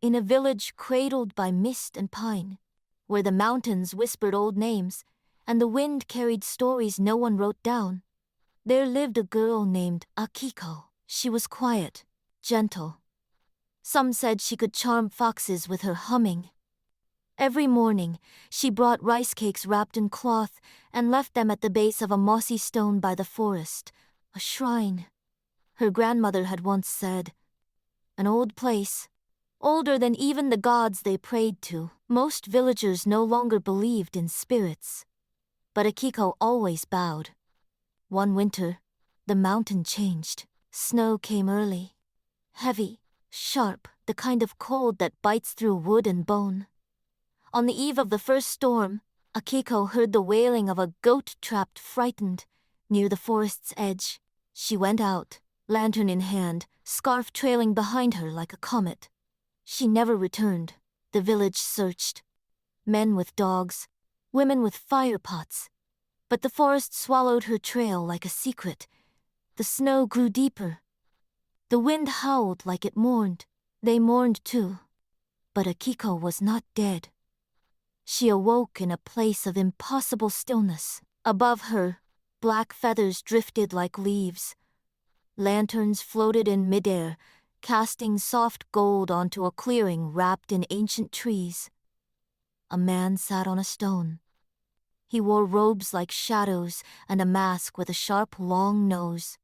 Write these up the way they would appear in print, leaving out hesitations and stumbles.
in a village cradled by mist and pine, where the mountains whispered old names and the wind carried stories no one wrote down, there lived a girl named Akiko. She was quiet, gentle. Some said she could charm foxes with her humming. Every morning, she brought rice cakes wrapped in cloth and left them at the base of a mossy stone by the forest, a shrine. Her grandmother had once said, "An old place, older than even the gods they prayed to." Most villagers no longer believed in spirits, but Akiko always bowed. One winter, the mountain changed. Snow came early, heavy, sharp, the kind of cold that bites through wood and bone. On the eve of the first storm, Akiko heard the wailing of a goat trapped frightened near the forest's edge. She went out, lantern in hand, scarf trailing behind her like a comet. She never returned. The village searched. Men with dogs, women with fire pots. But the forest swallowed her trail like a secret. The snow grew deeper. The wind howled like it mourned. They mourned too. But Akiko was not dead. She awoke in a place of impossible stillness. Above her, black feathers drifted like leaves. Lanterns floated in midair, casting soft gold onto a clearing wrapped in ancient trees. A man sat on a stone. He wore robes like shadows and a mask with a sharp, long nose.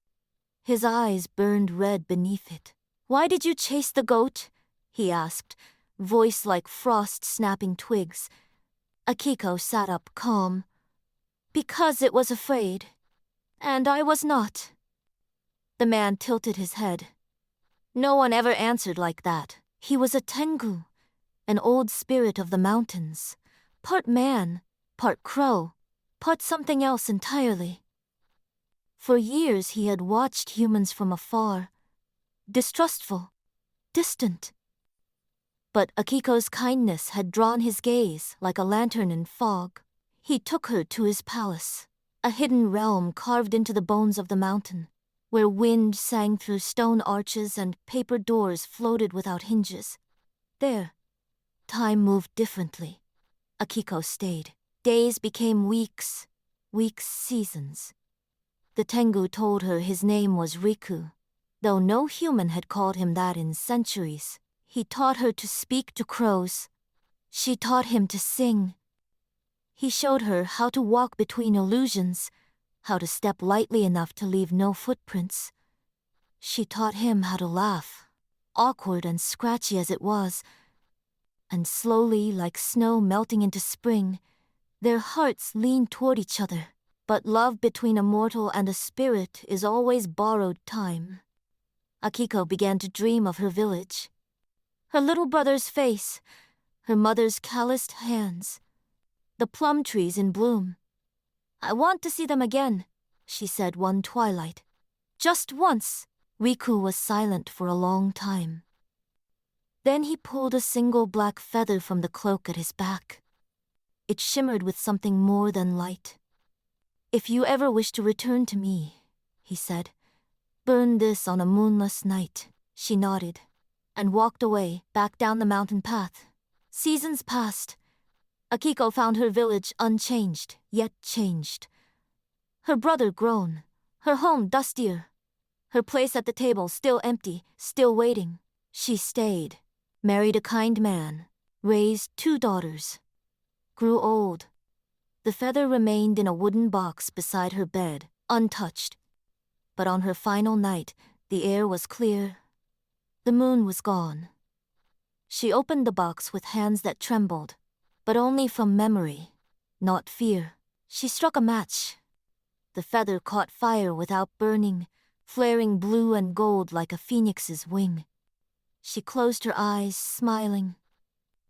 His eyes burned red beneath it. "Why did you chase the goat?" he asked, voice like frost snapping twigs. Akiko sat up calm. "Because it was afraid. And I was not." The man tilted his head. No one ever answered like that. He was a Tengu, an old spirit of the mountains. Part man, part crow, part something else entirely. For years he had watched humans from afar, distrustful, distant. But Akiko's kindness had drawn his gaze like a lantern in fog. He took her to his palace, a hidden realm carved into the bones of the mountain, where wind sang through stone arches and paper doors floated without hinges. There, time moved differently. Akiko stayed. Days became weeks, weeks seasons. The Tengu told her his name was Riku, though no human had called him that in centuries. He taught her to speak to crows. She taught him to sing. He showed her how to walk between illusions, how to step lightly enough to leave no footprints. She taught him how to laugh, awkward and scratchy as it was. And slowly, like snow melting into spring, their hearts leaned toward each other. But love between a mortal and a spirit is always borrowed time. Akiko began to dream of her village. Her little brother's face, her mother's calloused hands, the plum trees in bloom. "I want to see them again," she said one twilight. "Just once." Riku was silent for a long time. Then he pulled a single black feather from the cloak at his back. It shimmered with something more than light. "If you ever wish to return to me," he said, "burn this on a moonless night." She nodded and walked away, back down the mountain path. Seasons passed. Akiko found her village unchanged, yet changed. Her brother grown, her home dustier, her place at the table still empty, still waiting. She stayed, married a kind man, raised 2 daughters, grew old. The feather remained in a wooden box beside her bed, untouched. But on her final night, the air was clear. The moon was gone. She opened the box with hands that trembled, but only from memory, not fear. She struck a match. The feather caught fire without burning, flaring blue and gold like a phoenix's wing. She closed her eyes, smiling.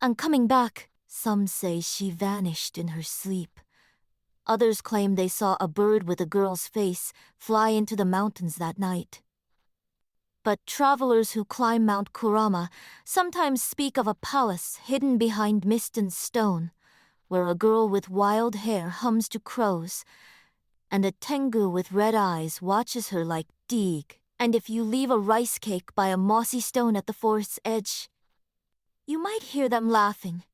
"I'm coming back." Some say she vanished in her sleep. Others claim they saw a bird with a girl's face fly into the mountains that night. But travelers who climb Mount Kurama sometimes speak of a palace hidden behind mist and stone, where a girl with wild hair hums to crows, and a Tengu with red eyes watches her like Deeg. And if you leave a rice cake by a mossy stone at the forest's edge, You might hear them laughing,